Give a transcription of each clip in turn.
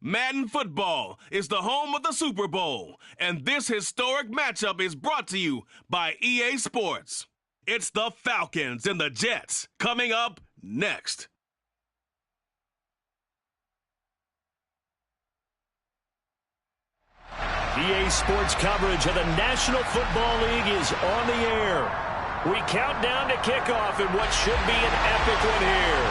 Madden Football is the home of the Super Bowl, and this historic matchup is brought to you by EA Sports. It's the Falcons and the Jets coming up next. EA Sports coverage of the National Football League is on the air. We count down to kickoff in what should be an epic one here,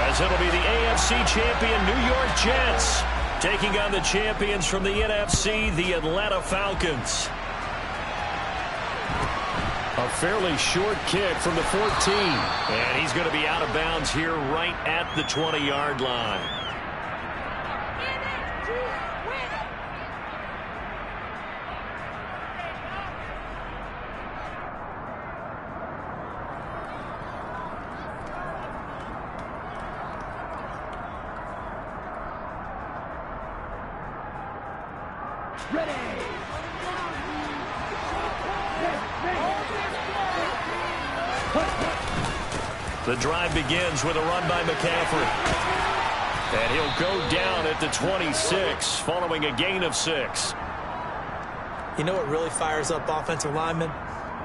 as it'll be the AFC champion New York Jets taking on the champions from the NFC, the Atlanta Falcons. A fairly short kick from the 14. And he's going to be out of bounds here right at the 20-yard line. The drive begins with a run by McCaffrey. And he'll go down at the 26, following a gain of 6. You know what really fires up offensive linemen?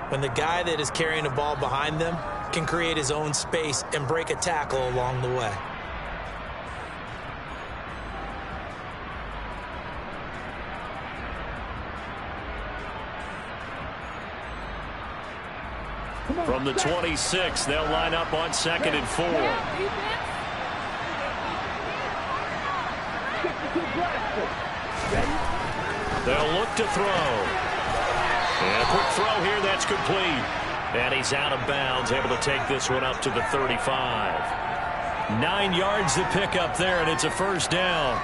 When the guy that is carrying the ball behind them can create his own space and break a tackle along the way. From the 26, they'll line up on 2nd and 4. They'll look to throw. And a quick throw here, that's complete. And he's out of bounds, able to take this one up to the 35. 9 yards to pick up there, and it's a first down.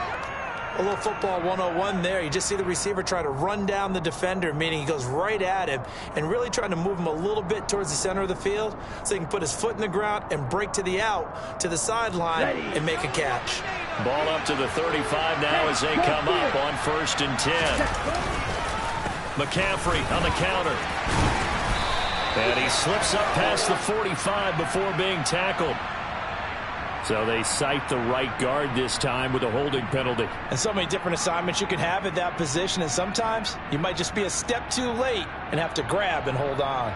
A little football 101 there. You just see the receiver try to run down the defender, meaning he goes right at him and really trying to move him a little bit towards the center of the field so he can put his foot in the ground and break to the out, to the sideline, and make a catch. Ball up to the 35 now as they come up on 1st and 10. McCaffrey on the counter. And he slips up past the 45 before being tackled. So they cite the right guard this time with a holding penalty. And so many different assignments you can have at that position, and sometimes you might just be a step too late and have to grab and hold on.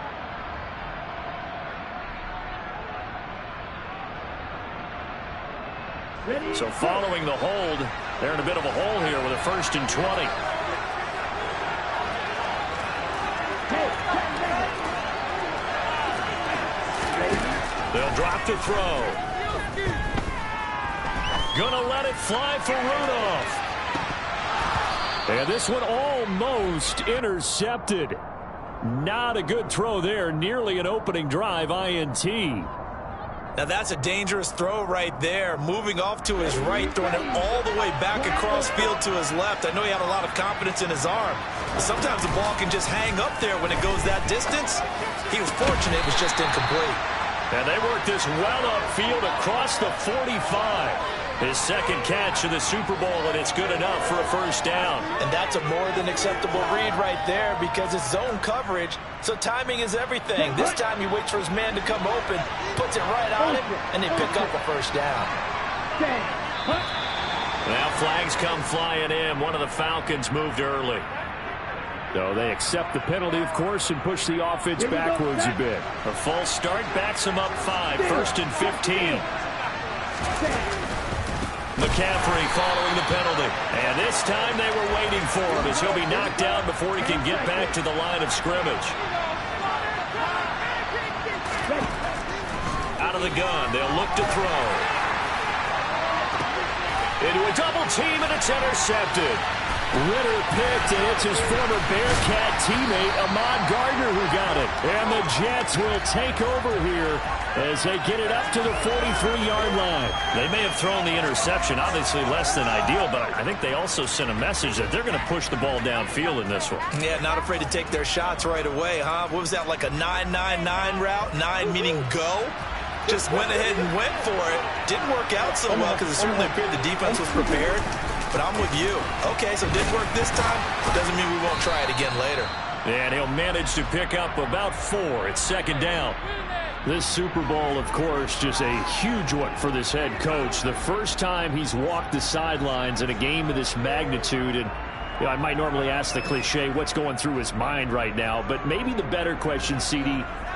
So following the hold, they're in a bit of a hole here with a 1st and 20. They'll drop to throw. Gonna let it fly for Rudolph. And this one almost intercepted. Not a good throw there. Nearly an opening drive INT. Now that's a dangerous throw right there. Moving off to his right, throwing it all the way back across field to his left. I know he had a lot of confidence in his arm. But sometimes the ball can just hang up there when it goes that distance. He was fortunate it was just incomplete. And they work this well upfield across the 45. His second catch of the Super Bowl, and it's good enough for a first down. And that's a more than acceptable read right there because it's zone coverage, so timing is everything. This time he waits for his man to come open, puts it right on him, and they pick up a first down. Now flags come flying in. One of the Falcons moved early. So they accept the penalty, of course, and push the offense backwards a bit. A false start backs them up 5, 1st and 15. McCaffrey following the penalty. And this time they were waiting for him as he'll be knocked down before he can get back to the line of scrimmage. Out of the gun, they'll look to throw. Into a double team, and it's intercepted. Ritter picked, and it's his former Bearcat teammate, Ahmad Gardner, who got it. And the Jets will take over here as they get it up to the 43-yard line. They may have thrown the interception, obviously less than ideal, but I think they also sent a message that they're going to push the ball downfield in this one. Yeah, not afraid to take their shots right away, huh? What was that, like a 9-9-9 route? 9 meaning go? Just went ahead and went for it. Didn't work out so well because it certainly appeared the defense was prepared. But I'm with you. Okay, so it didn't work this time. Doesn't mean we won't try it again later. And he'll manage to pick up about 4. It's 2nd down. This Super Bowl, of course, just a huge one for this head coach. The first time he's walked the sidelines in a game of this magnitude. And you know, I might normally ask the cliche, what's going through his mind right now? But maybe the better question, CD,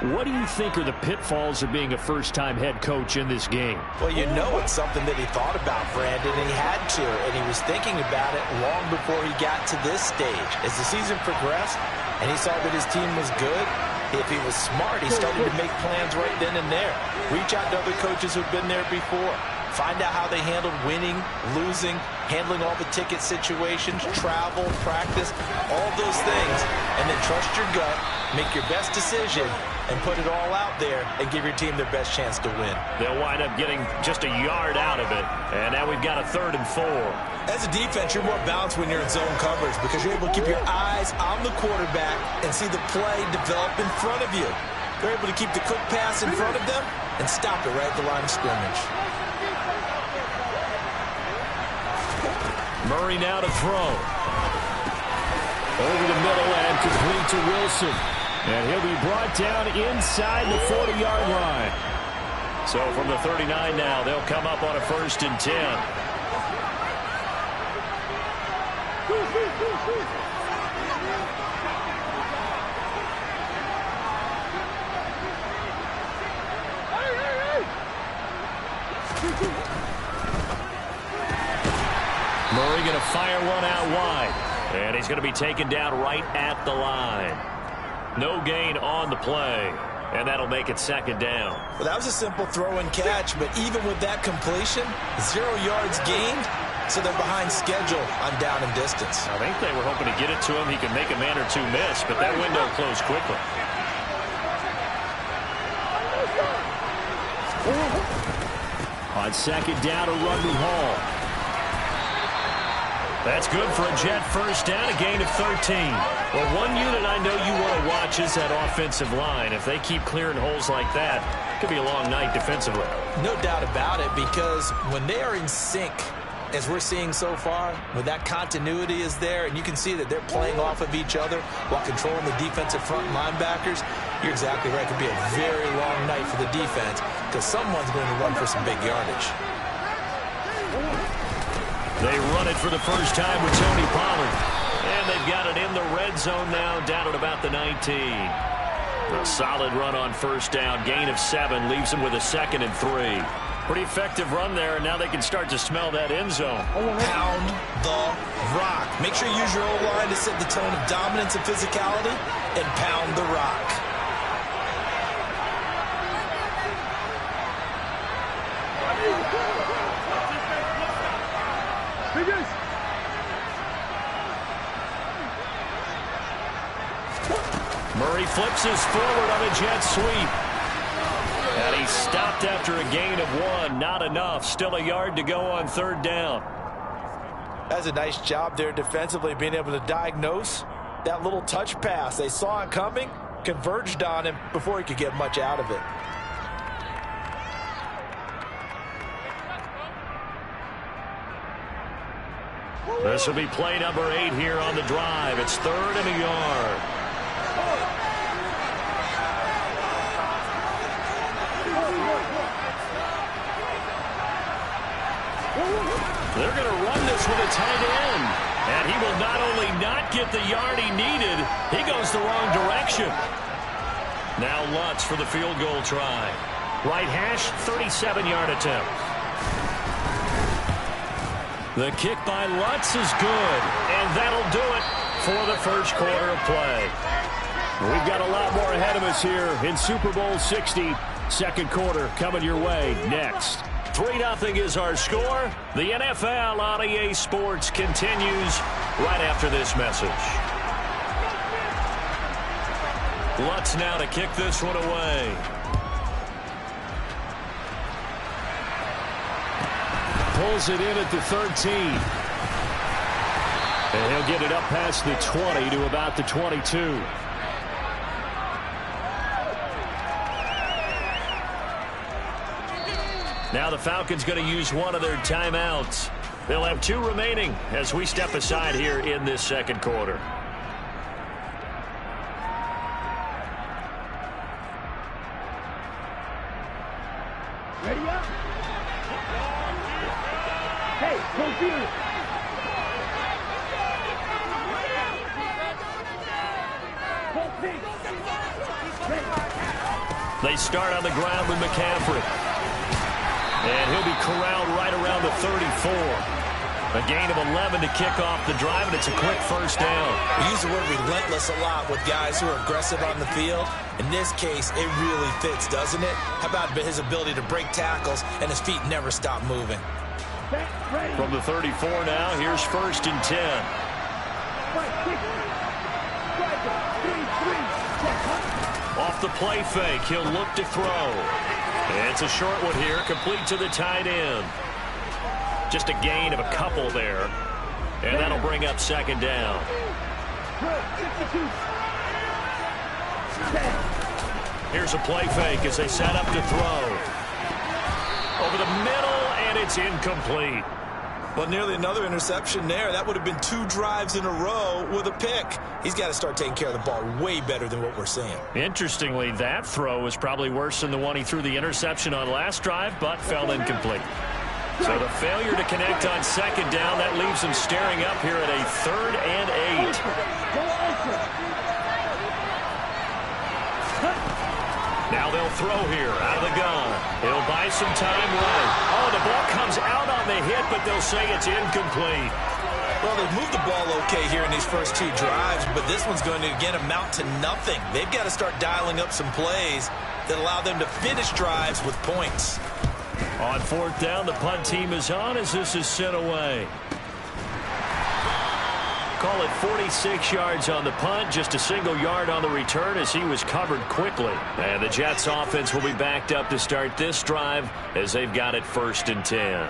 what do you think are the pitfalls of being a first-time head coach in this game? Well, you know it's something that he thought about, Brandon, and he had to, and he was thinking about it long before he got to this stage. As the season progressed and he saw that his team was good, if he was smart, he started to make plans right then and there. Reach out to other coaches who've been there before. Find out how they handled winning, losing, handling all the ticket situations, travel, practice, all those things. And then trust your gut, make your best decision, and put it all out there and give your team their best chance to win. They'll wind up getting just a yard out of it. And now we've got a 3rd and 4. As a defense, you're more balanced when you're in zone coverage because you're able to keep your eyes on the quarterback and see the play develop in front of you. They're able to keep the quick pass in front of them and stop it right at the line of scrimmage. Murray now to throw. Over the middle and complete to Wilson. And he'll be brought down inside the 40-yard line. So from the 39 now, they'll come up on a 1st and 10. Murray going to fire one out wide. And he's going to be taken down right at the line. No gain on the play. And that'll make it 2nd down. Well, that was a simple throw and catch, but even with that completion, 0 yards gained, so they're behind schedule on down and distance. I think they were hoping to get it to him. He could make a man or two miss, but that window closed quickly. On 2nd down to Rugby Hall. That's good for a Jet 1st down, a gain of 13. Well, one unit I know you want to watch is that offensive line. If they keep clearing holes like that, it could be a long night defensively. No doubt about it, because when they are in sync, as we're seeing so far, when that continuity is there, and you can see that they're playing off of each other while controlling the defensive front linebackers, you're exactly right. It could be a very long night for the defense because someone's going to run for some big yardage. They run it for the first time with Tony Pollard. And they've got it in the red zone now, down at about the 19. A solid run on 1st down, gain of 7, leaves them with a 2nd and 3. Pretty effective run there, and now they can start to smell that end zone. Pound the rock. Make sure you use your O-line to set the tone of dominance and physicality, and pound the rock. Murray flips his forward on a jet sweep. And he stopped after a gain of 1. Not enough. Still a yard to go on 3rd down. That's a nice job there defensively, being able to diagnose that little touch pass. They saw it coming, converged on him before he could get much out of it. This will be play number 8 here on the drive. It's 3rd and a yard. They're going to run this with a tight end. And he will not only not get the yard he needed, he goes the wrong direction. Now Lutz for the field goal try. Right hash, 37-yard attempt. The kick by Lutz is good, and that'll do it for the first quarter of play. We've got a lot more ahead of us here in Super Bowl 60. 2nd quarter coming your way next. 3-0 is our score. The NFL on EA Sports continues right after this message. Lutz now to kick this one away. Pulls it in at the 13. And he'll get it up past the 20 to about the 22. Now the Falcons going to use one of their timeouts. They'll have 2 remaining as we step aside here in this 2nd quarter. Hey, confused. They start on the ground with McCaffrey. And he'll be corralled right around the 34. A gain of 11 to kick off the drive, and it's a quick first down. We use the word relentless a lot with guys who are aggressive on the field. In this case, it really fits, doesn't it? How about his ability to break tackles and his feet never stop moving? From the 34 now, here's 1st and 10. Off the play fake, he'll look to throw. And it's a short one here, complete to the tight end. Just a gain of a couple there. And that'll bring up 2nd down. Here's a play fake as they set up to throw. Over the middle, and it's incomplete. Well, nearly another interception there. That would have been 2 drives in a row with a pick. He's got to start taking care of the ball way better than what we're seeing. Interestingly, that throw was probably worse than the one he threw the interception on last drive, but fell incomplete. So the failure to connect on 2nd down, that leaves him staring up here at a 3rd and 8. Now they'll throw here out of the gun. He'll buy some time right. Oh, the ball comes out on the hit, but they'll say it's incomplete. Well, they've moved the ball okay here in these first 2 drives, but this one's going to, again, amount to nothing. They've got to start dialing up some plays that allow them to finish drives with points. On 4th down, the punt team is on as this is sent away. Call it 46 yards on the punt, just a single yard on the return as he was covered quickly. And the Jets offense will be backed up to start this drive as they've got it 1st and 10.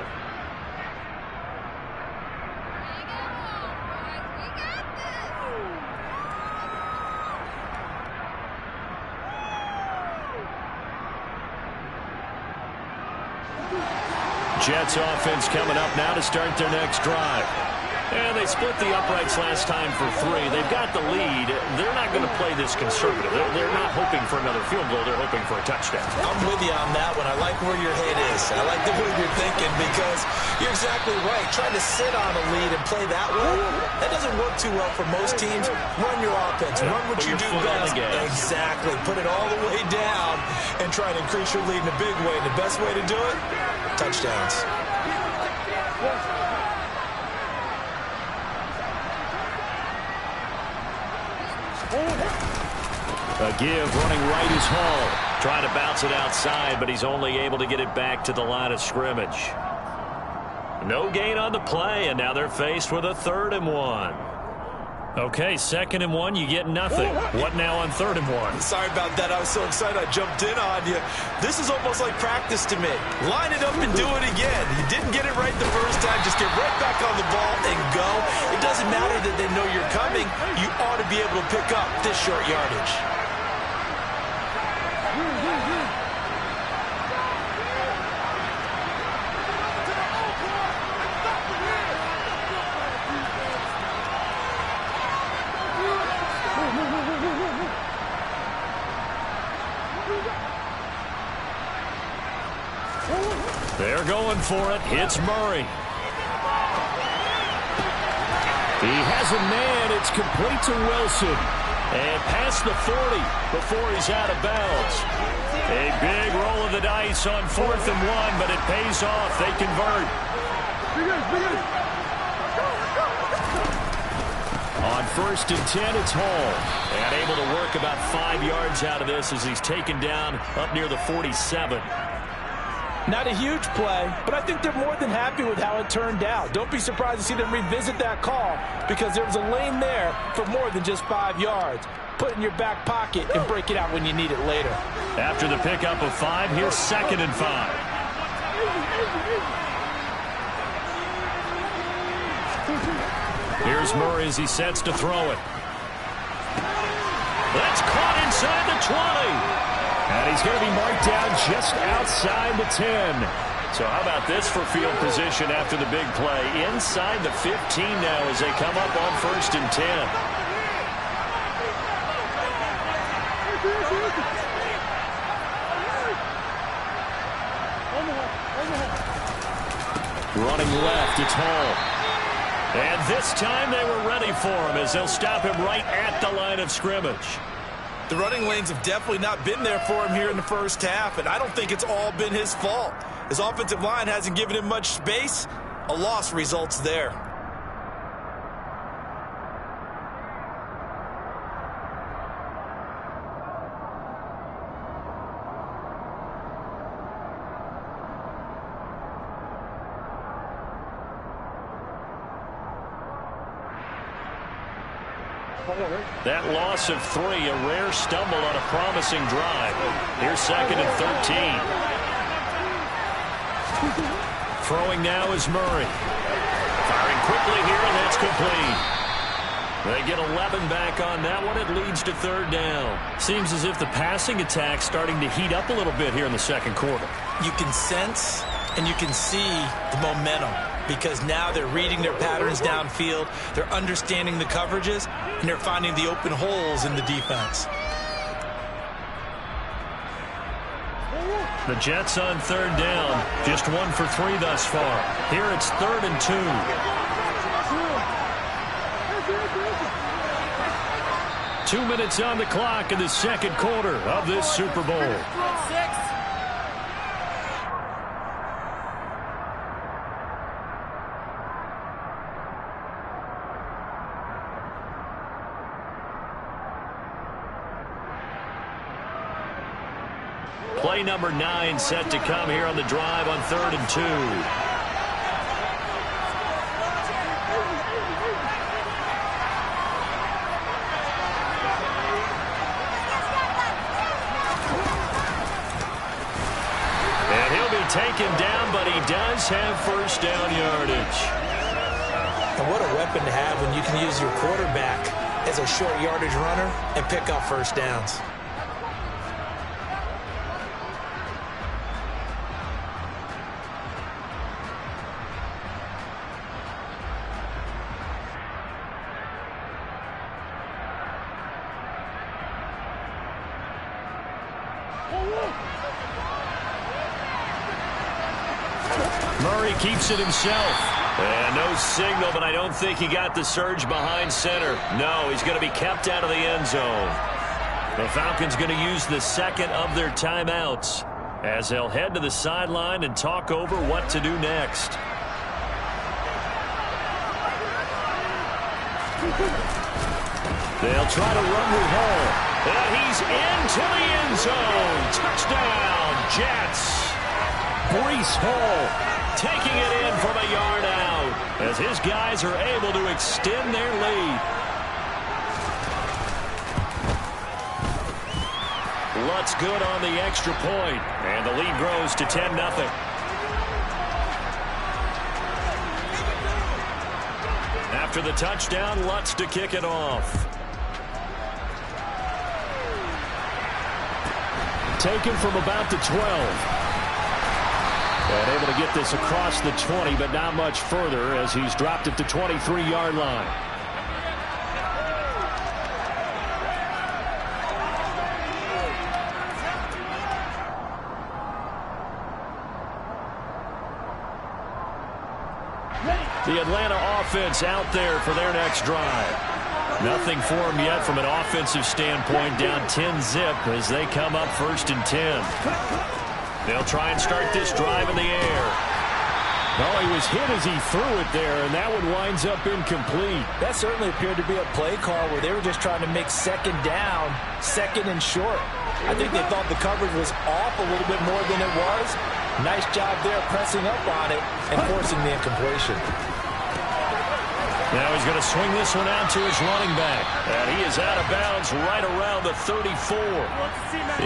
Jets offense coming up now to start their next drive. And they split the uprights last time for 3. They've got the lead. They're not going to play this conservative. They're not hoping for another field goal. They're hoping for a touchdown. I'm with you on that one. I like where your head is. I like the way you're thinking because you're exactly right. Trying to sit on a lead and play that way, that doesn't work too well for most teams. Run your offense. Run what you do best. Exactly. Put it all the way down and try to increase your lead in a big way. And the best way to do it, touchdowns. A give running right is Hall. Trying to bounce it outside, but he's only able to get it back to the line of scrimmage. No gain on the play, and now they're faced with a 3rd and 1. Okay, 2nd and 1, you get nothing. What now on 3rd and 1? Sorry about that. I was so excited I jumped in on you. This is almost like practice to me. Line it up and do it again. You didn't get it right the first time. Just get right back on the ball and go. It doesn't matter that they know you're coming. You ought to be able to pick up this short yardage. They're going for it. It's Murray. He has a man. It's complete to Wilson. And past the 40 before he's out of bounds. A big roll of the dice on 4th and 1, but it pays off. They convert. On 1st and 10, it's Hall. And able to work about 5 yards out of this as he's taken down up near the 47. Not a huge play, but I think they're more than happy with how it turned out. Don't be surprised to see them revisit that call because there was a lane there for more than just 5 yards. Put it in your back pocket and break it out when you need it later. After the pickup of 5, here's 2nd and 5. Here's Murray as he sets to throw it. That's caught inside the 20. And he's going to be marked down just outside the 10. So how about this for field position after the big play? Inside the 15 now as they come up on 1st and 10. Running left, it's Hall. And this time they were ready for him as they'll stop him right at the line of scrimmage. The running lanes have definitely not been there for him here in the first half, and I don't think it's all been his fault. His offensive line hasn't given him much space. A loss results there. That loss of 3, a rare stumble on a promising drive. Here's 2nd and 13. Throwing now is Murray. Firing quickly here, and that's complete. They get 11 back on that one. It leads to 3rd down. Seems as if the passing attack's starting to heat up a little bit here in the 2nd quarter. You can sense and you can see the momentum, because now they're reading their patterns downfield, they're understanding the coverages, and they're finding the open holes in the defense. The Jets on 3rd down, just 1 for 3 thus far. Here it's 3rd and 2. Two minutes on the clock in the 2nd quarter of this Super Bowl. Play number 9 set to come here on the drive on 3rd and 2. And he'll be taken down, but he does have 1st down yardage. And what a weapon to have when you can use your quarterback as a short yardage runner and pick up 1st downs. Murray keeps it himself. And no signal, but I don't think he got the surge behind center. No, he's going to be kept out of the end zone. The Falcons going to use the 2nd of their timeouts as they'll head to the sideline and talk over what to do next. They'll try to run with Hall. And he's into the end zone. Touchdown, Jets. Breece Hall taking it in from a yard out as his guys are able to extend their lead. Lutz good on the extra point, and the lead grows to 10-0. After the touchdown, Lutz to kick it off. Taken from about the 12. And able to get this across the 20, but not much further as he's dropped at the 23-yard line. The Atlanta offense out there for their next drive. Nothing for them yet from an offensive standpoint, down 10-zip as they come up 1st and 10. They'll try and start this drive in the air. No, he was hit as he threw it there, and that one winds up incomplete. That certainly appeared to be a play call where they were just trying to make 2nd down, 2nd and short. I think they thought the coverage was off a little bit more than it was. Nice job there pressing up on it and forcing the incompletion. Now he's going to swing this one out to his running back. And he is out of bounds right around the 34.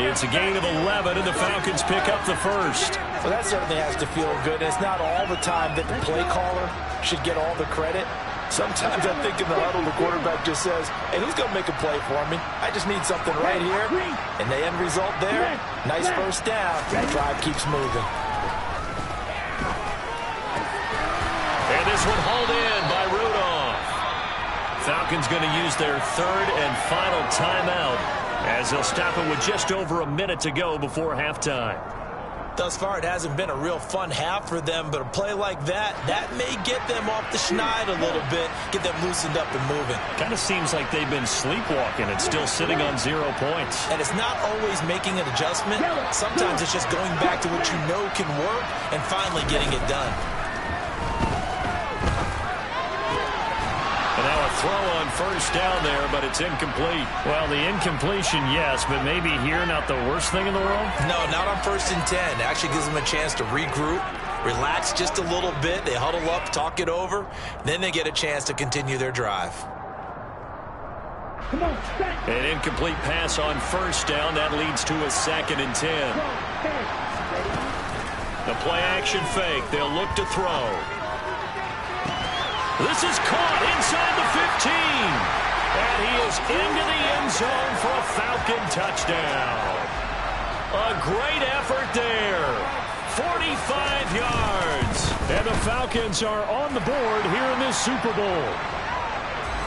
It's a gain of 11, and the Falcons pick up the 1st. Well, that certainly has to feel good. It's not all the time that the play caller should get all the credit. Sometimes I think in the huddle, the quarterback just says, hey, who's going to make a play for me? I just need something right here. And the end result there, nice 1st down. The drive keeps moving. And this one hauled in by Rudolph. Falcons going to use their 3rd and final timeout as they'll stop it with just over a minute to go before halftime. Thus far, it hasn't been a real fun half for them, but a play like that may get them off the schneid a little bit, get them loosened up and moving. Kind of seems like they've been sleepwalking and still sitting on 0 points. And it's not always making an adjustment. Sometimes it's just going back to what you know can work and finally getting it done. And now a throw on first down there, but it's incomplete. Well, the incompletion, yes, but maybe here not the worst thing in the world? No, not on 1st and 10. It actually gives them a chance to regroup, relax just a little bit. They huddle up, talk it over. Then they get a chance to continue their drive. An incomplete pass on first down. That leads to a 2nd and 10. The play action fake. They'll look to throw. This is caught inside the 15. And he is into the end zone for a Falcon touchdown. A great effort there. 45 yards. And the Falcons are on the board here in this Super Bowl.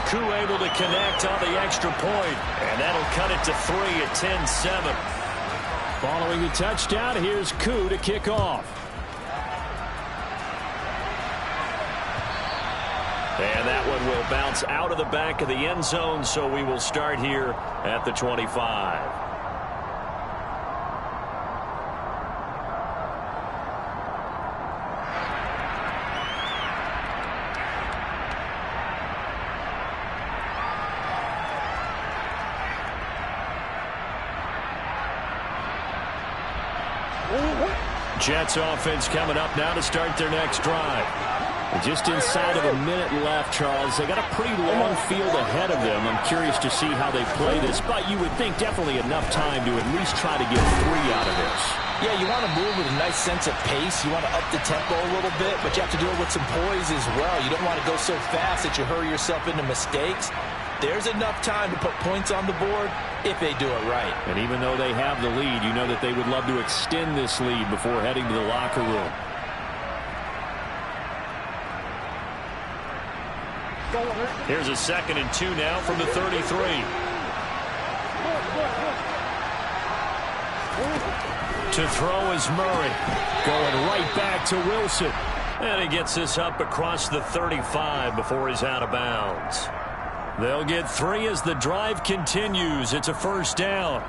Koo able to connect on the extra point. And that'll cut it to 3 at 10-7. Following the touchdown, here's Koo to kick off. And that one will bounce out of the back of the end zone, so we will start here at the 25. Jets offense coming up now to start their next drive. Just inside of a minute left, Charles. They got a pretty long field ahead of them. I'm curious to see how they play this, but you would think definitely enough time to at least try to get 3 out of this. Yeah, you want to move with a nice sense of pace. You want to up the tempo a little bit, but you have to do it with some poise as well. You don't want to go so fast that you hurry yourself into mistakes. There's enough time to put points on the board if they do it right. And even though they have the lead, you know that they would love to extend this lead before heading to the locker room. Here's a 2nd and 2 now from the 33. To throw is Murray. Going right back to Wilson. And he gets this up across the 35 before he's out of bounds. They'll get 3 as the drive continues. It's a first down.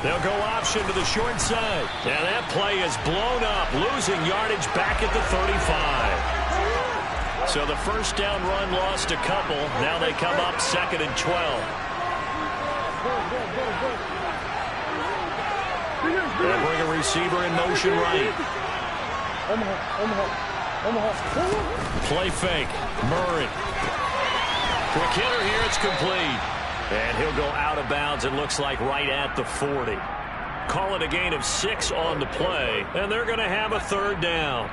They'll go option to the short side. And that play is blown up, losing yardage back at the 35. So the first down run lost a couple. Now they come up 2nd and 12. They'll bring a receiver in motion right. Play fake. Murray. Quick hitter here. It's complete. And he'll go out of bounds, it looks like, right at the 40. Call it a gain of 6 on the play, and they're going to have a 3rd down.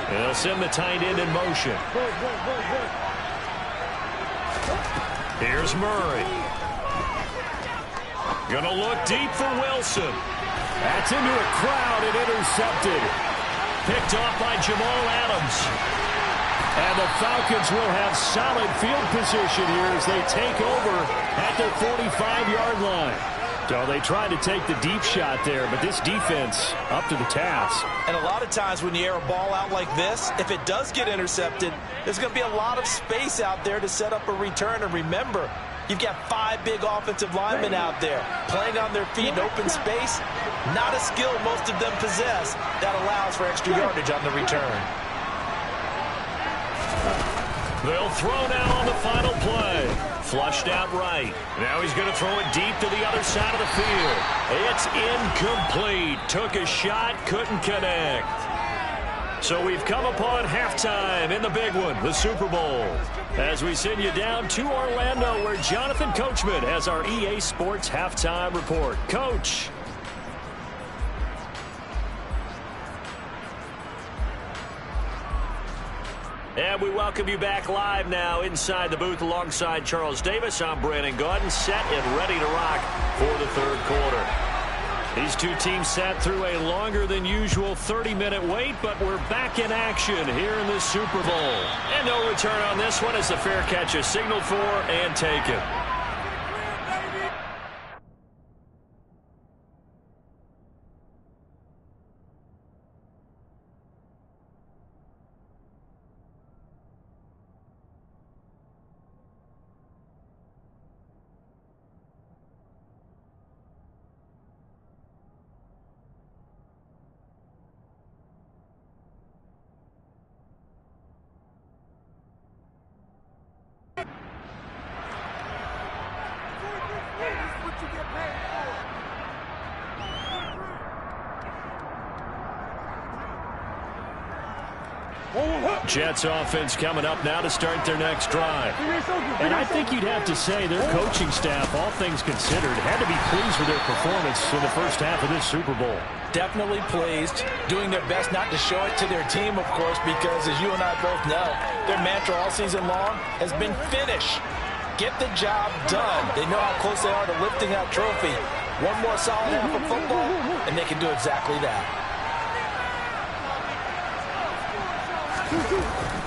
They'll send the tight end in motion. Here's Murray. Gonna look deep for Wilson. That's into a crowd and intercepted. Picked off by Jamal Adams. And the Falcons will have solid field position here as they take over at their 45-yard line. So they tried to take the deep shot there, but this defense up to the task. And a lot of times when you air a ball out like this, if it does get intercepted, there's going to be a lot of space out there to set up a return. And remember, you've got 5 big offensive linemen out there playing on their feet in open space. Not a skill most of them possess that allows for extra yardage on the return. They'll throw now on the final play. Flushed out right. Now he's going to throw it deep to the other side of the field. It's incomplete. Took a shot, couldn't connect. So we've come upon halftime in the big one, the Super Bowl. As we send you down to Orlando, where Jonathan Coachman has our EA Sports Halftime Report. Coach. And we welcome you back live now inside the booth alongside Charles Davis. I'm Brandon Gaudin, set and ready to rock for the third quarter. These two teams sat through a longer than usual 30-minute wait, but we're back in action here in the Super Bowl. And no return on this one as the fair catch is signaled for and taken. Jets offense coming up now to start their next drive. And I think you'd have to say their coaching staff, all things considered, had to be pleased with their performance in the first half of this Super Bowl. Definitely pleased, doing their best not to show it to their team, of course, because as you and I both know, their mantra all season long has been finish. Get the job done. They know how close they are to lifting that trophy. One more solid half of football, and they can do exactly that.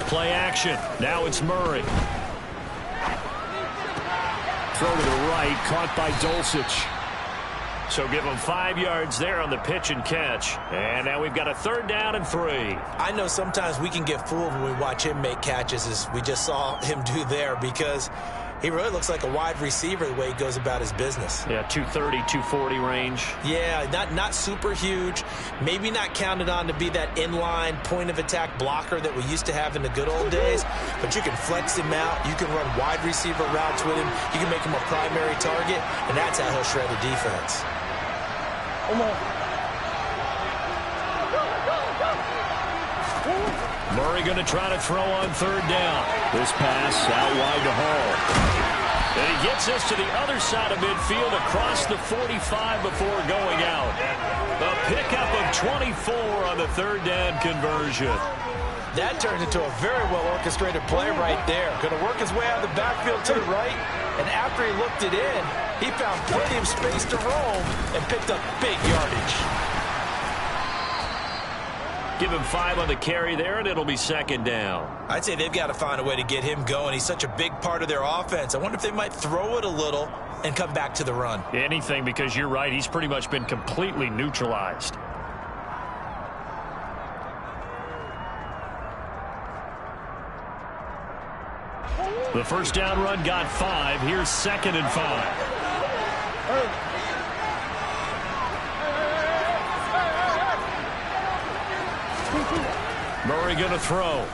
Play action. Now it's Murray. Throw to the right, caught by Dulcich. So give him 5 yards there on the pitch and catch. And now we've got a 3rd down and 3. I know sometimes we can get fooled when we watch him make catches, as we just saw him do there, because he really looks like a wide receiver the way he goes about his business. Yeah, 230, 240 range. Yeah, not super huge. Maybe not counted on to be that inline point-of-attack blocker that we used to have in the good old days. But you can flex him out. You can run wide receiver routes with him. You can make him a primary target, and that's how he'll shred the defense. Murray going to try to throw on 3rd down. This pass out wide to Hall. And he gets this to the other side of midfield across the 45 before going out. A pickup of 24 on the 3rd down conversion. That turned into a very well-orchestrated play right there. Going to work his way out of the backfield to the right, and after he looked it in, he found plenty of space to roam and picked up big yardage. Give him 5 on the carry there, and it'll be 2nd down. I'd say they've got to find a way to get him going. He's such a big part of their offense. I wonder if they might throw it a little and come back to the run. Anything, because you're right, he's pretty much been completely neutralized. The 1st down run got 5. Here's 2nd and 5. Murray going to throw.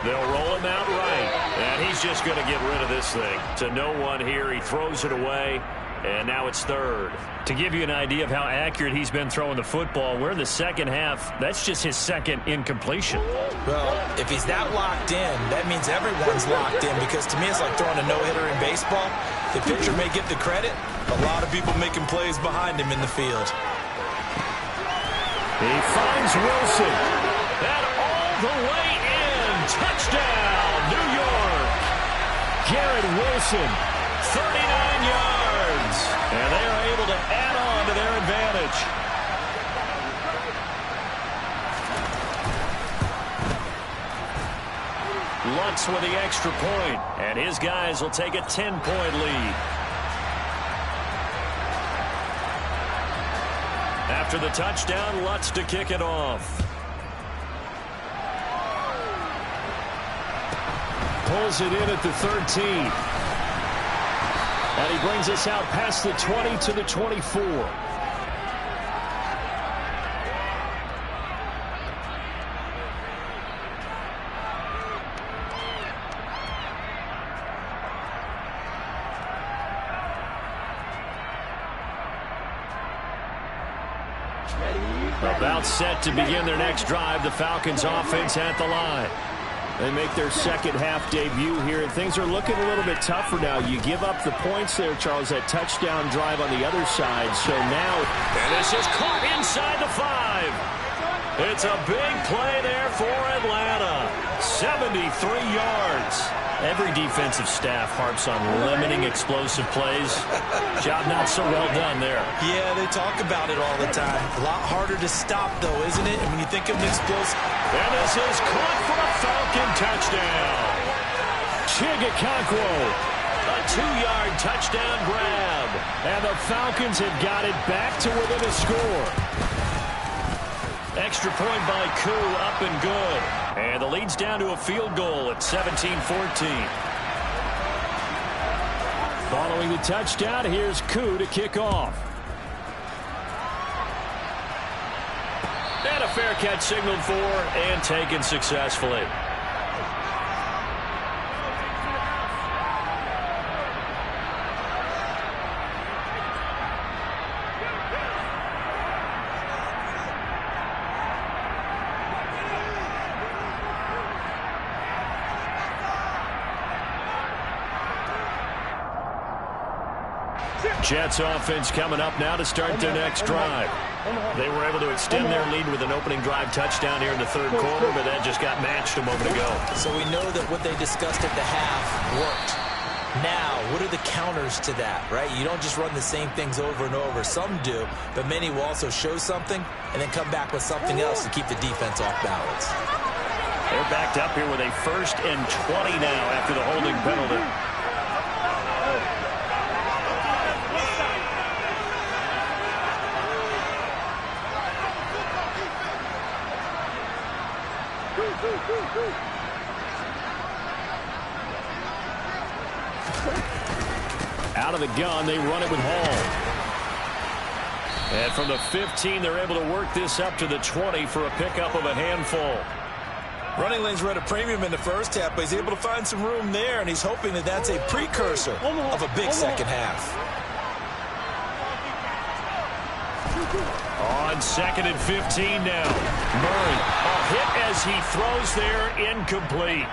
They'll roll him out right. And he's just going to get rid of this thing. To no one here. He throws it away. And now it's 3rd. To give you an idea of how accurate he's been throwing the football, we're in the 2nd half. That's just his 2nd incompletion. Well, if he's that locked in, that means everyone's locked in, because to me it's like throwing a no-hitter in baseball. The pitcher may get the credit, a lot of people making plays behind him in the field. He finds Wilson. And all the way in. Touchdown, New York. Garrett Wilson, 39 yards. And they are able to add on to their advantage. Lutz with the extra point, and his guys will take a 10-point lead. After the touchdown, Lutz to kick it off. Pulls it in at the 13. And he brings us out past the 20 to the 24. About set to begin their next drive. The Falcons offense at the line. They make their second half debut here, and things are looking a little bit tougher now. You give up the points there, Charles, that touchdown drive on the other side. So now, and this is caught inside the 5. It's a big play there for Atlanta. 73 yards. Every defensive staff harps on limiting explosive plays. Job not so well done there. Yeah, they talk about it all the time. A lot harder to stop, though, isn't it? And when you think of an explosive... And this is caught for a Falcon touchdown. Chigakonkwo, a 2-yard touchdown grab. And the Falcons have got it back to within a score. Extra point by Koo, up and good. And the lead's down to a field goal at 17-14. Following the touchdown, here's Koo to kick off. And a fair catch signaled for and taken successfully. Jets offense coming up now to start their next drive. They were able to extend their lead with an opening drive touchdown here in the third quarter, but that just got matched a moment ago. So we know that what they discussed at the half worked. Now, what are the counters to that, right? You don't just run the same things over and over. Some do, but many will also show something and then come back with something else to keep the defense off balance. They're backed up here with a 1st and 20 now after the holding penalty. Out of the gun, they run it with Hall. And from the 15, they're able to work this up to the 20 for a pickup of a handful. Running lanes were at a premium in the first half, but he's able to find some room there, and he's hoping that that's a precursor of a big second half. On 2nd and 15 now. Murray, a hit as he throws there, incomplete.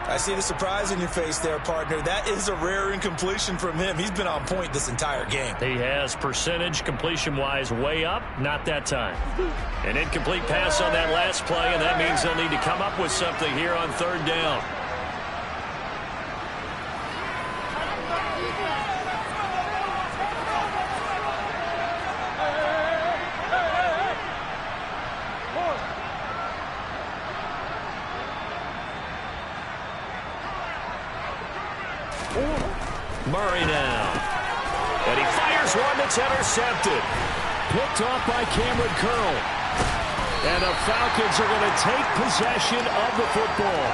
I see the surprise in your face there, partner. That is a rare incompletion from him. He's been on point this entire game. He has percentage completion-wise way up, not that time. An incomplete pass on that last play, and that means they'll need to come up with something here on 3rd down. Murray now. And he fires one that's intercepted. Picked off by Cameron Curl. And the Falcons are going to take possession of the football.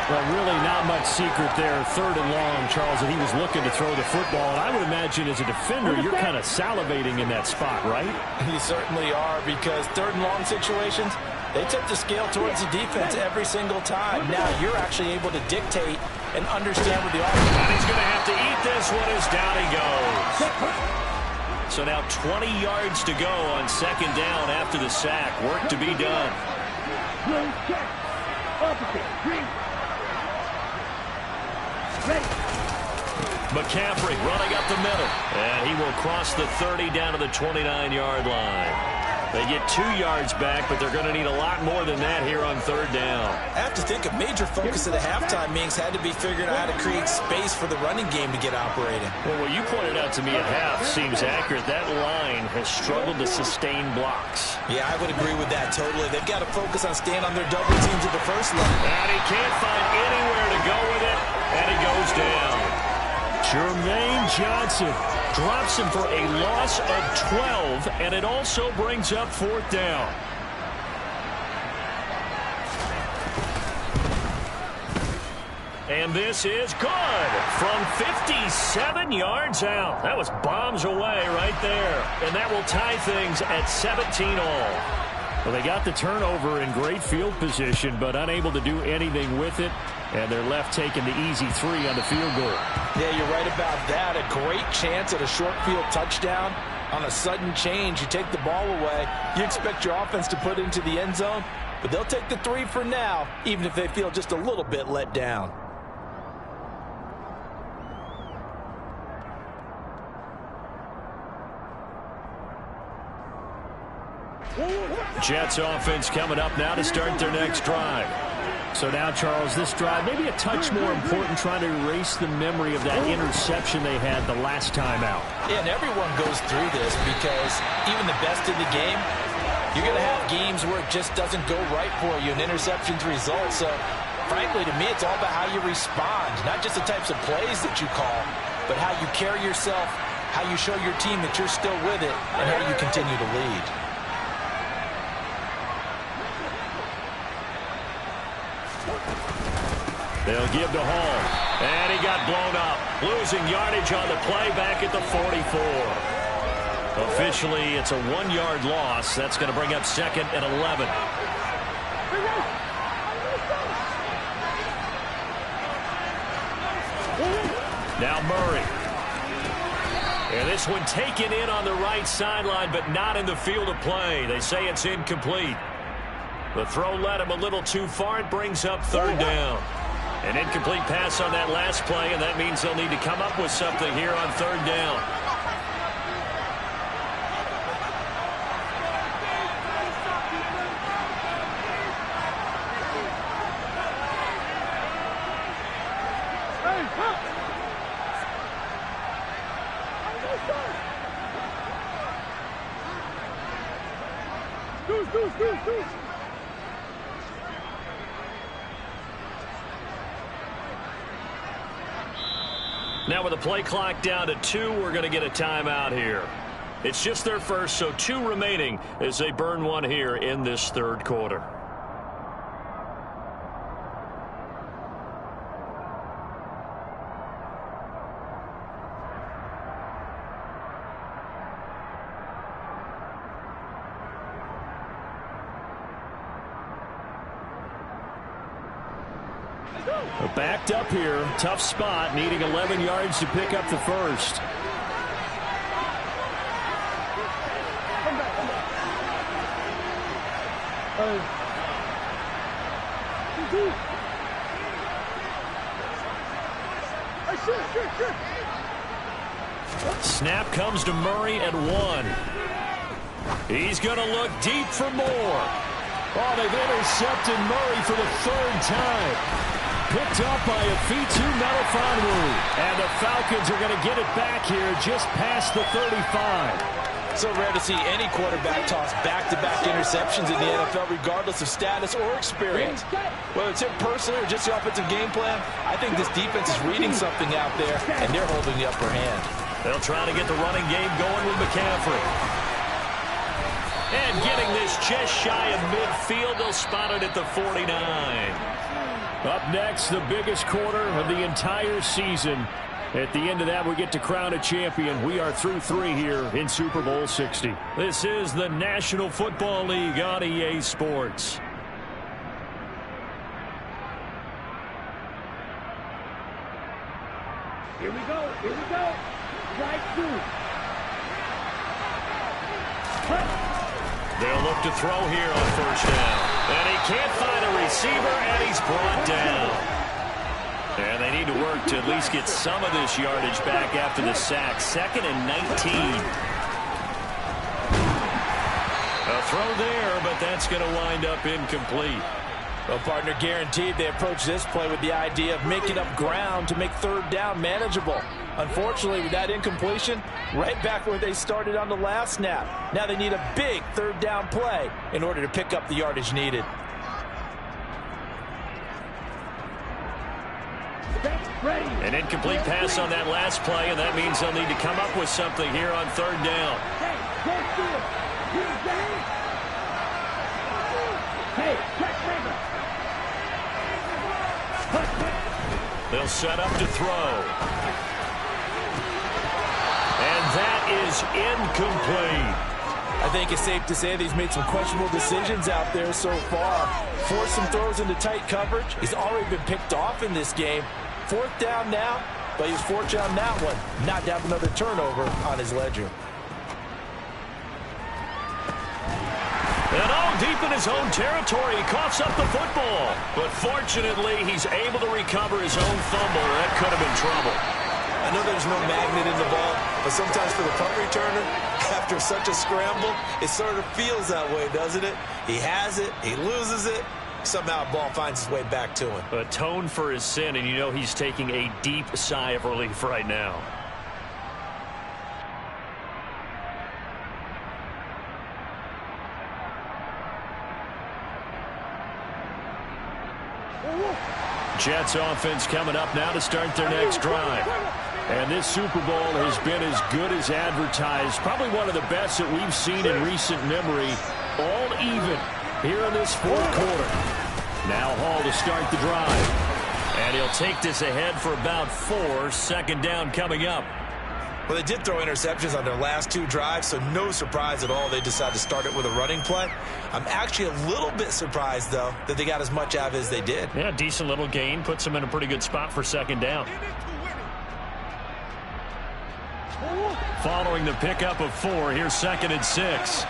Well, really not much secret there. 3rd and long, Charles, and he was looking to throw the football. And I would imagine as a defender, you're kind of salivating in that spot, right? You certainly are, because 3rd and long situations, they tip the scale towards the defense every single time. Now you're actually able to dictate and understand what the offense. And he's going to have to eat this one as down he goes. So now 20 yards to go on 2nd down after the sack. Work to be done. McCaffrey running up the middle. And he will cross the 30 down to the 29-yard line. They get 2 yards back, but they're going to need a lot more than that here on 3rd down. I have to think a major focus of the halftime meetings had to be figuring out how to create space for the running game to get operating. Well, what you pointed out to me at half seems accurate. That line has struggled to sustain blocks. Yeah, I would agree with that totally. They've got to focus on staying on their double teams at the first level. And he can't find anywhere to go with it, and he goes down. Jermaine Johnson drops him for a loss of 12, and it also brings up 4th down. And this is good from 57 yards out. That was bombs away right there, and that will tie things at 17-all. Well, they got the turnover in great field position, but unable to do anything with it. And they're left taking the easy 3 on the field goal. Yeah, you're right about that. A great chance at a short field touchdown. On a sudden change, you take the ball away. You expect your offense to put it into the end zone, but they'll take the 3 for now, even if they feel just a little bit let down. Jets offense coming up now to start their next drive. So now, Charles, this drive maybe a touch more important, trying to erase the memory of that interception they had the last time out. Yeah, and everyone goes through this because even the best in the game, you're going to have games where it just doesn't go right for you, and interceptions result. So, frankly, to me, it's all about how you respond, not just the types of plays that you call, but how you carry yourself, how you show your team that you're still with it, and how you continue to lead. They'll give to Hall, and he got blown up, losing yardage on the play back at the 44. Officially, it's a 1-yard loss. That's going to bring up 2nd and 11. Now Murray. And this one taken in on the right sideline, but not in the field of play. They say it's incomplete. The throw led him a little too far. It brings up 3rd down. An incomplete pass on that last play, and that means they'll need to come up with something here on 3rd down. Now with the play clock down to 2, we're going to get a timeout here. It's just their first, so 2 remaining as they burn one here in this 3rd quarter. Backed up here, tough spot, needing 11 yards to pick up the first. Snap comes to Murray at 1. He's going to look deep for more. Oh, they've intercepted Murray for the 3rd time. Picked up by Afitu Melifonwu. And the Falcons are going to get it back here just past the 35. So rare to see any quarterback toss back-to-back interceptions in the NFL, regardless of status or experience. Whether it's him personally or just the offensive game plan, I think this defense is reading something out there, and they're holding the upper hand. They'll try to get the running game going with McCaffrey. And getting this just shy of midfield, they'll spot it at the 49. Up next, the biggest quarter of the entire season. At the end of that, we get to crown a champion. We are through 3 here in Super Bowl 60. This is the National Football League on EA Sports. Here we go. Right through. They'll look to throw here on 1st down. And he can't find a receiver, and he's brought down. And they need to work to at least get some of this yardage back after the sack. 2nd and 19. A throw there, but that's going to wind up incomplete. Well, partner, guaranteed they approach this play with the idea of making up ground to make 3rd down manageable. Unfortunately, with that incompletion, right back where they started on the last snap. Now they need a big 3rd down play in order to pick up the yardage needed. An incomplete pass on that last play, and that means they'll need to come up with something here on 3rd down. They'll set up to throw. And that is incomplete. I think it's safe to say that he's made some questionable decisions out there so far. Forced some throws into tight coverage. He's already been picked off in this game. 4th down now, but he was fortunate on that one not to have another turnover on his ledger. down deep in his own territory. He coughs up the football. But fortunately, he's able to recover his own fumble, or that could have been trouble. I know there's no magnet in the ball, but sometimes for the punt returner, after such a scramble, it sort of feels that way, doesn't it? He has it, he loses it, somehow the ball finds its way back to him. Atone for his sin, and you know he's taking a deep sigh of relief right now. Jets offense coming up now to start their next drive. And this Super Bowl has been as good as advertised. Probably one of the best that we've seen in recent memory. All even here in this fourth quarter. Now Hall to start the drive. And he'll take this ahead for about 4. Second down coming up. Well, they did throw interceptions on their last 2 drives, so no surprise at all they decided to start it with a running play. I'm actually a little bit surprised, though, that they got as much out of it as they did. Yeah, decent little gain. Puts them in a pretty good spot for second down. Following the pickup of 4, here's 2nd and 6.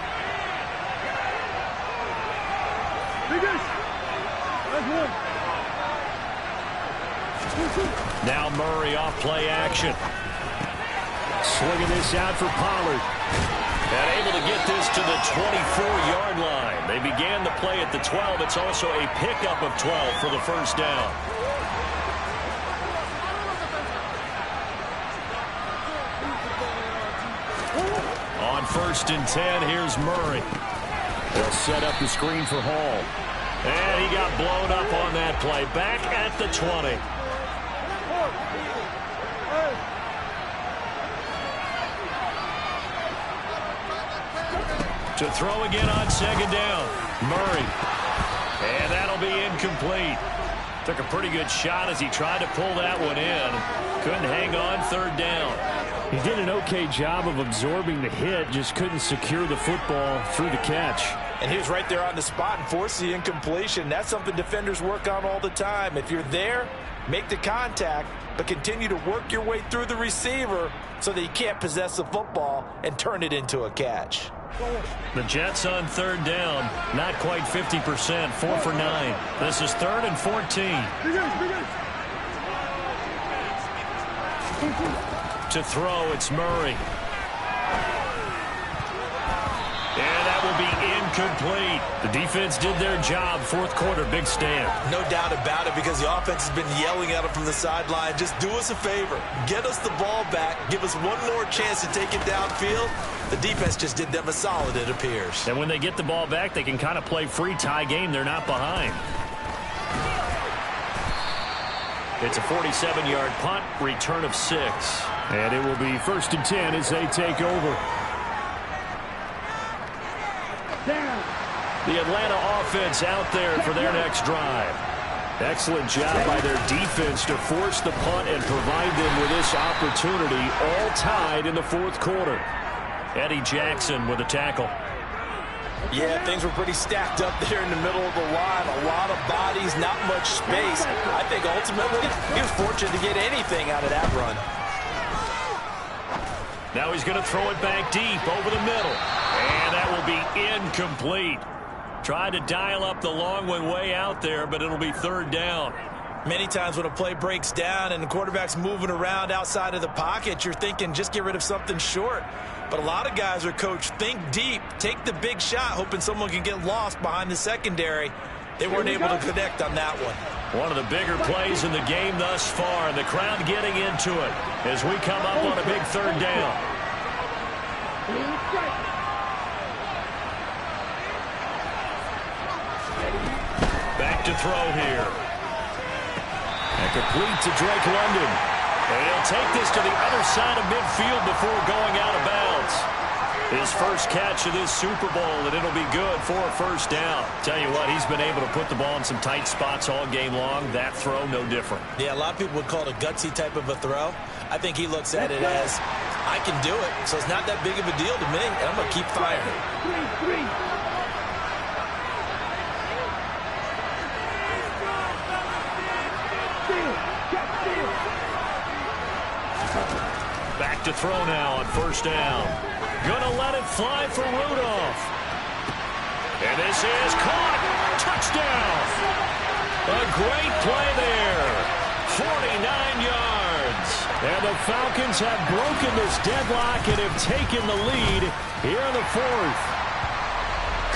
Now Murray off play action. Swinging this out for Pollard. And able to get this to the 24-yard line. They began the play at the 12. It's also a pickup of 12 for the first down. On 1st and 10, here's Murray. They'll set up the screen for Hall. And he got blown up on that play. Back at the 20. To throw again on 2nd down. Murray. And that'll be incomplete. Took a pretty good shot as he tried to pull that one in. Couldn't hang on 3rd down. He did an okay job of absorbing the hit, just couldn't secure the football through the catch. And he was right there on the spot and forced the incompletion. That's something defenders work on all the time. If you're there, make the contact, but continue to work your way through the receiver so that you can't possess the football and turn it into a catch. The Jets on 3rd down, not quite 50%, 4 for 9. This is 3rd and 14. To throw, it's Murray. And that will be incomplete. The defense did their job. 4th quarter, big stand. No doubt about it, because the offense has been yelling at him from the sideline. Just do us a favor. Get us the ball back. Give us one more chance to take it downfield. The defense just did them a solid, it appears. And when they get the ball back, they can kind of play free tie game. They're not behind. It's a 47-yard punt, return of 6. And it will be 1st and 10 as they take over. The Atlanta offense out there for their next drive. Excellent job by their defense to force the punt and provide them with this opportunity, all tied in the 4th quarter. Eddie Jackson with a tackle. Yeah, things were pretty stacked up there in the middle of the line. A lot of bodies, not much space. I think ultimately he was fortunate to get anything out of that run. Now he's going to throw it back deep over the middle. And that will be incomplete. Tried to dial up the long one way out there, but it'll be 3rd down. Many times when a play breaks down and the quarterback's moving around outside of the pocket, you're thinking just get rid of something short. But a lot of guys are coached, think deep, take the big shot, hoping someone can get lost behind the secondary. They weren't able to connect on that one. One of the bigger plays in the game thus far. The crowd getting into it as we come up on a big 3rd down. Back to throw here. And complete to Drake London. And he'll take this to the other side of midfield before going out of bounds. His first catch of this Super Bowl, and it'll be good for a 1st down. Tell you what, he's been able to put the ball in some tight spots all game long. That throw, no different. Yeah, a lot of people would call it a gutsy type of a throw. I think he looks at it as, I can do it, so it's not that big of a deal to me, and I'm going to keep firing. Back to throw now on 1st down. Gonna let it fly for Rudolph. And this is caught. Touchdown. A great play there. 49 yards. And the Falcons have broken this deadlock and have taken the lead here in the fourth.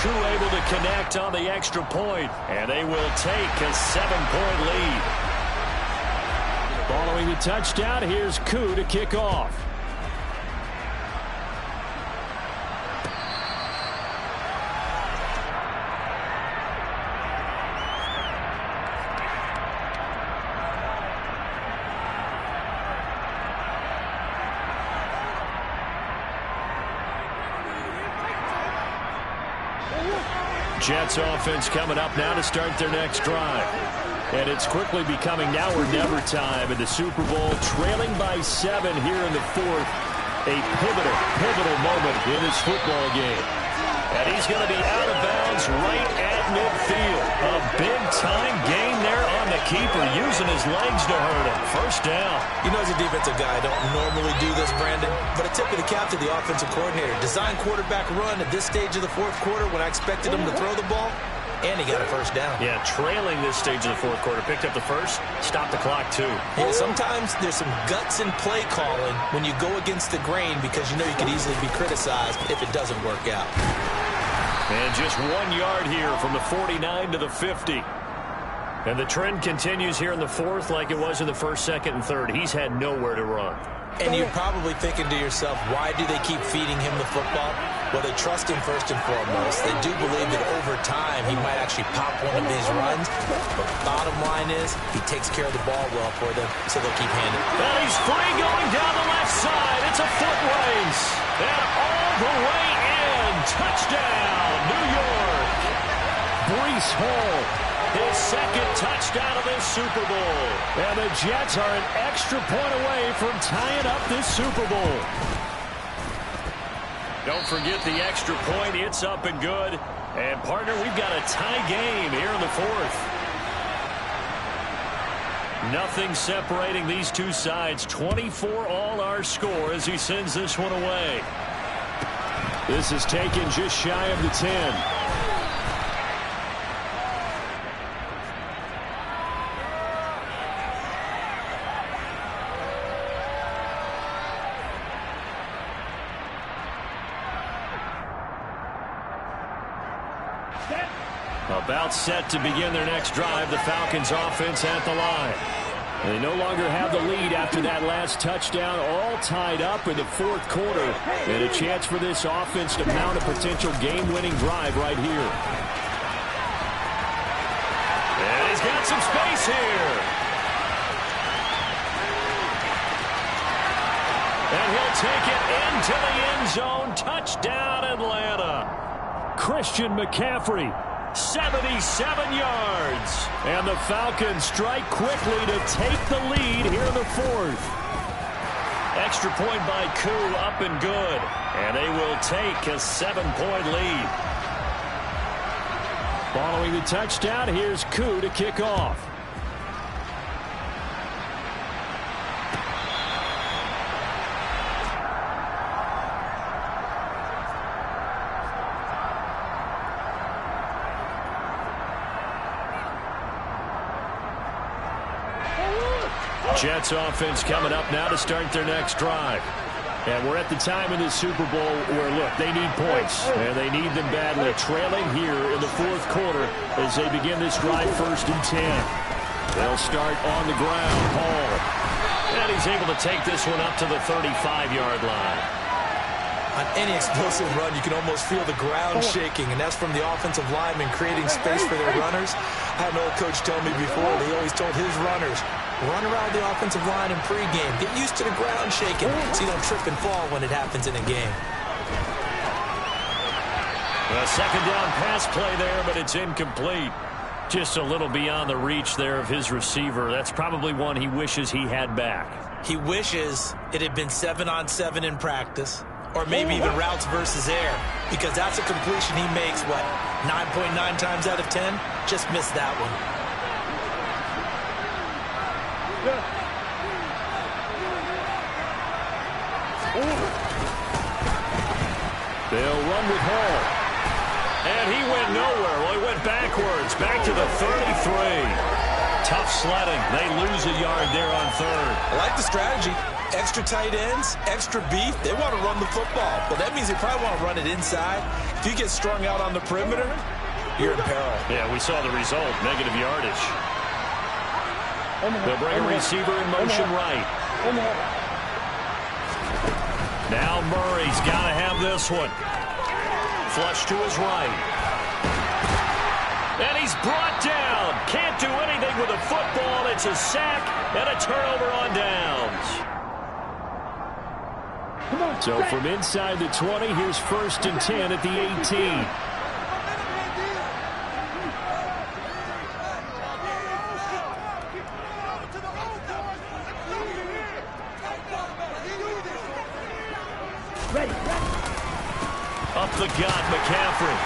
Koo able to connect on the extra point, and they will take a 7-point lead. Following the touchdown, here's Koo to kick off. Jets offense coming up now to start their next drive. And it's quickly becoming now or never time in the Super Bowl, trailing by 7 here in the fourth. A pivotal moment in this football game. And he's going to be out of bounds right at midfield. A big-time gain there on the keeper, using his legs to hurt him. First down. You know, as a defensive guy, I don't normally do this, Brandon, but a tip of the cap to the offensive coordinator. Design quarterback run at this stage of the fourth quarter when I expected him to throw the ball, and he got a first down. Yeah, trailing this stage of the fourth quarter. Picked up the first, stopped the clock too. Yeah, sometimes there's some guts in play calling when you go against the grain because you know you could easily be criticized if it doesn't work out. And just 1 yard here from the 49 to the 50. And the trend continues here in the fourth like it was in the first, second, and third. He's had nowhere to run. And you're probably thinking to yourself, why do they keep feeding him the football? Well, they trust him first and foremost. They do believe that over time he might actually pop one of these runs. But the bottom line is he takes care of the ball well for them, so they'll keep handing it. And he's free going down the left side. It's a foot race. And all the way in. Touchdown, New York. Breece Hall, his second touchdown of this Super Bowl. And the Jets are an extra point away from tying up this Super Bowl. Don't forget the extra point. It's up and good. And, partner, we've got a tie game here in the fourth. Nothing separating these two sides. 24 all our score as he sends this one away. This is taken just shy of the 10. About set to begin their next drive. The Falcons offense at the line. They no longer have the lead after that last touchdown. All tied up in the fourth quarter. And a chance for this offense to mount a potential game-winning drive right here. And he's got some space here. And he'll take it into the end zone. Touchdown, Atlanta. Christian McCaffrey. 77 yards. And the Falcons strike quickly to take the lead here in the fourth. Extra point by Koo, up and good. And they will take a 7-point lead. Following the touchdown, here's Koo to kick off. Jets offense coming up now to start their next drive. And we're at the time in the Super Bowl where, look, they need points. And they need them badly. Trailing here in the fourth quarter as they begin this drive, 1st and 10. They'll start on the ground. Hall. And he's able to take this one up to the 35-yard line. On any explosive run, you can almost feel the ground shaking, and that's from the offensive linemen creating space for their runners. I had an old coach tell me before, he always told his runners, run around the offensive line in pregame. Get used to the ground shaking so you don't trip and fall when it happens in a game. A second down pass play there, but it's incomplete. Just a little beyond the reach there of his receiver. That's probably one he wishes he had back. He wishes it had been 7-on-7 in practice, or maybe even routes versus air, because that's a completion he makes, 9.9 times out of 10? Just missed that one. They'll run with Hall. And he went nowhere. Well, he went backwards, back to the 33. Tough sledding. They lose a yard there on third. I like the strategy. Extra tight ends, extra beef. They want to run the football. Well, that means they probably want to run it inside. If you get strung out on the perimeter, you're in peril. Yeah, we saw the result. Negative yardage. They'll bring a receiver in motion right. Now Murray's got to have this one. Flush to his right. And he's brought down. Can't do anything with a football. It's a sack and a turnover on downs. So from inside the 20, here's 1st and 10 at the 18. Up the gut, McCaffrey.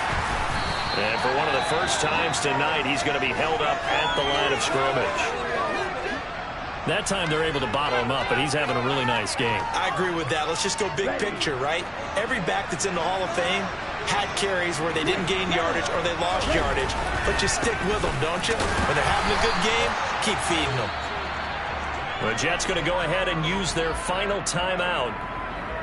And for one of the first times tonight, he's going to be held up at the line of scrimmage. That time they're able to bottle him up, and he's having a really nice game. I agree with that. Let's just go big picture, right? Every back that's in the Hall of Fame had carries where they didn't gain yardage or they lost yardage, but you stick with them, don't you? When they're having a good game, keep feeding them. The Jets going to go ahead and use their final timeout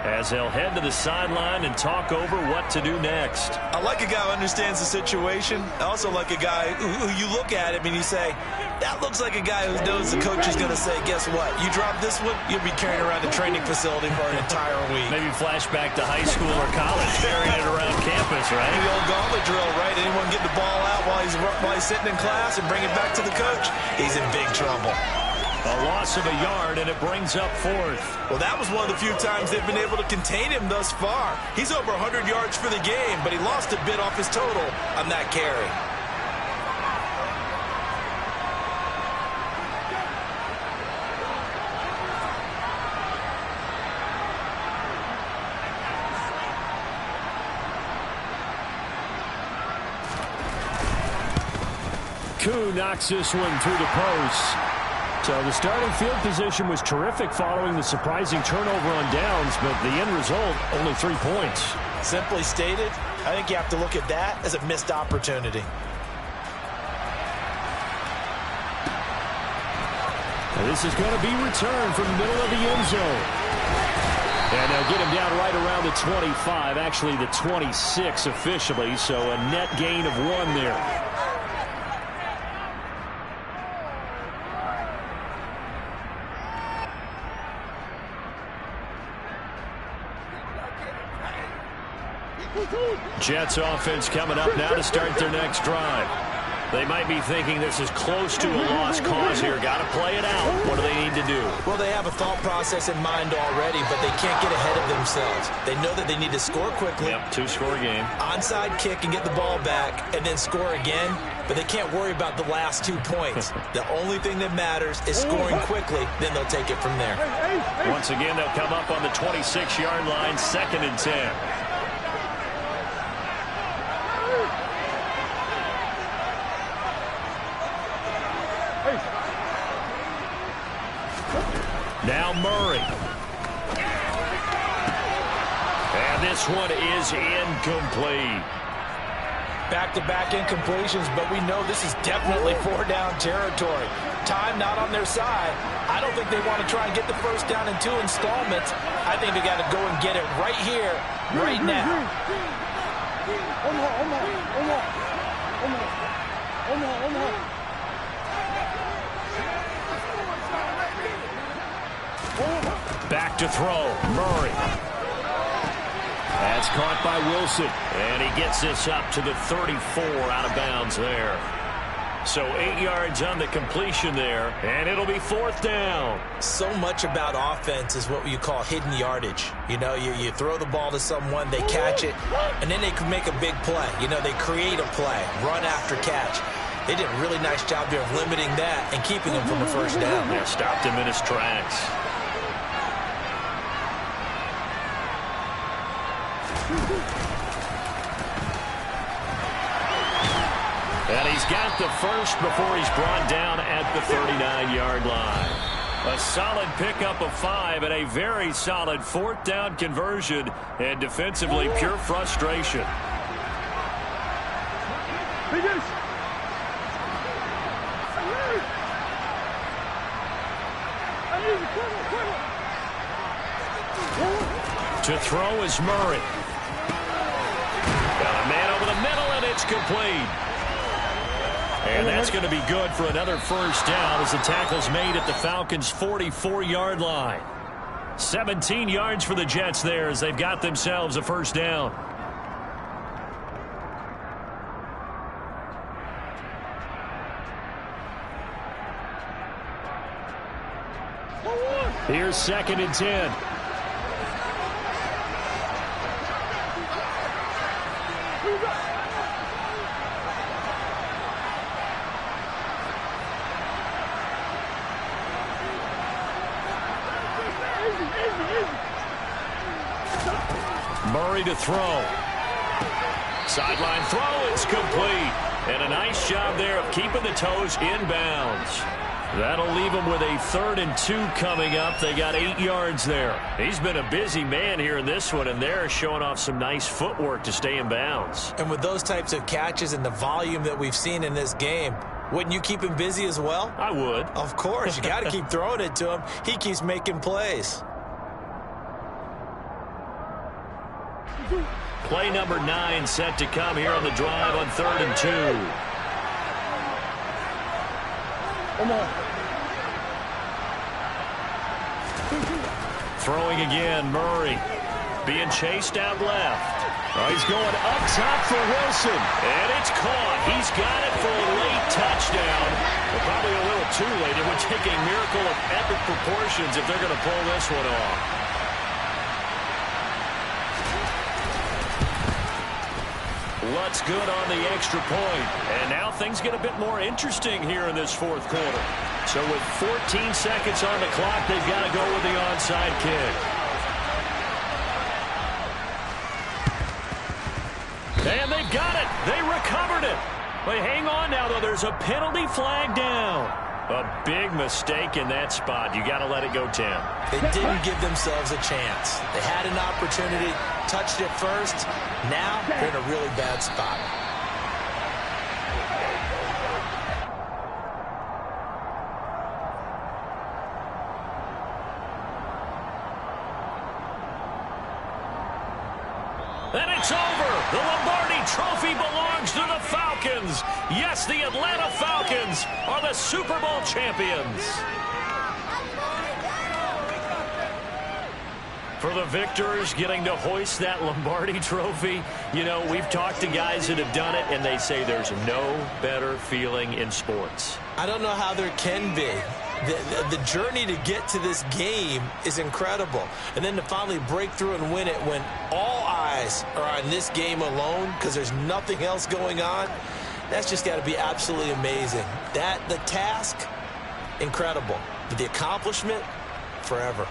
as they'll head to the sideline and talk over what to do next. I like a guy who understands the situation. I also like a guy who you look at him and you say, that looks like a guy who knows the coach is going to say, guess what? You drop this one, you'll be carrying around the training facility for an entire week. Maybe flashback to high school or college, carrying it around campus, right? The old gauntlet drill, right? Anyone get the ball out while he's sitting in class and bring it back to the coach? He's in big trouble. A loss of a yard, and it brings up 4th. Well, that was one of the few times they've been able to contain him thus far. He's over 100 yards for the game, but he lost a bit off his total on that carry. Koo knocks this one through the post. So the starting field position was terrific following the surprising turnover on downs, but the end result, only 3 points. Simply stated, I think you have to look at that as a missed opportunity. And this is going to be returned from the middle of the end zone. And they'll get him down right around the 25, actually the 26 officially, so a net gain of 1 there. Jets offense coming up now to start their next drive. They might be thinking this is close to a lost cause here. Got to play it out. What do they need to do? Well, they have a thought process in mind already, but they can't get ahead of themselves. They know that they need to score quickly. Yep, 2-score game. Onside kick and get the ball back and then score again, but they can't worry about the last 2 points. The only thing that matters is scoring quickly, then they'll take it from there. Once again, they'll come up on the 26-yard line, 2nd and 10. Now Murray. And this one is incomplete. Back-to-back incompletions, but we know this is definitely 4-down territory. Time not on their side. I don't think they want to try and get the first down in 2 installments. I think they got to go and get it right here, right now. Back to throw, Murray. That's caught by Wilson, and he gets this up to the 34 out of bounds there. So 8 yards on the completion there, and it'll be 4th down. So much about offense is what you call hidden yardage. You know, you throw the ball to someone, they catch it, and then they can make a big play. You know, they create a play, run after catch. They did a really nice job there of limiting that and keeping him from a first down. They stopped him in his tracks. And he's got the first before he's brought down at the 39-yard line. A solid pickup of 5 and a very solid 4th down conversion, and defensively pure frustration. To throw is Murray. Got a man over the middle, and it's complete. And that's going to be good for another first down as the tackle's made at the Falcons' 44-yard line. 17 yards for the Jets there as they've got themselves a first down. Here's 2nd and 10. Murray to throw. Sideline throw, it's complete. And a nice job there of keeping the toes inbounds. That'll leave them with a 3rd and 2 coming up. They got 8 yards there. He's been a busy man here in this one, and they're showing off some nice footwork to stay in bounds. And with those types of catches and the volume that we've seen in this game, wouldn't you keep him busy as well? I would. Of course. You got to keep throwing it to him. He keeps making plays. Play number 9 set to come here on the drive on 3rd and 2. Come on. Throwing again, Murray. Being chased out left. Oh, he's going up top for Wilson. And it's caught. He's got it for a late touchdown. But probably a little too late. It would take a miracle of epic proportions if they're going to pull this one off. Lutz good on the extra point. And now things get a bit more interesting here in this 4th quarter. So with 14 seconds on the clock, they've got to go with the onside kick. And they've got it. They recovered it. But hang on now, though. There's a penalty flag down. A big mistake in that spot. You got to let it go, Tim. They didn't give themselves a chance. They had an opportunity, touched it first. Now they're in a really bad spot. And it's over. The Lombardi Trophy belongs to the Falcons. Yes, the Atlanta Falcons are the Super Bowl champions. For the victors getting to hoist that Lombardi Trophy, you know, we've talked to guys that have done it, and they say there's no better feeling in sports. I don't know how there can be. The journey to get to this game is incredible. And then to finally break through and win it when all eyes are on this game alone because there's nothing else going on, that's just got to be absolutely amazing. The task, incredible. But the accomplishment, forever.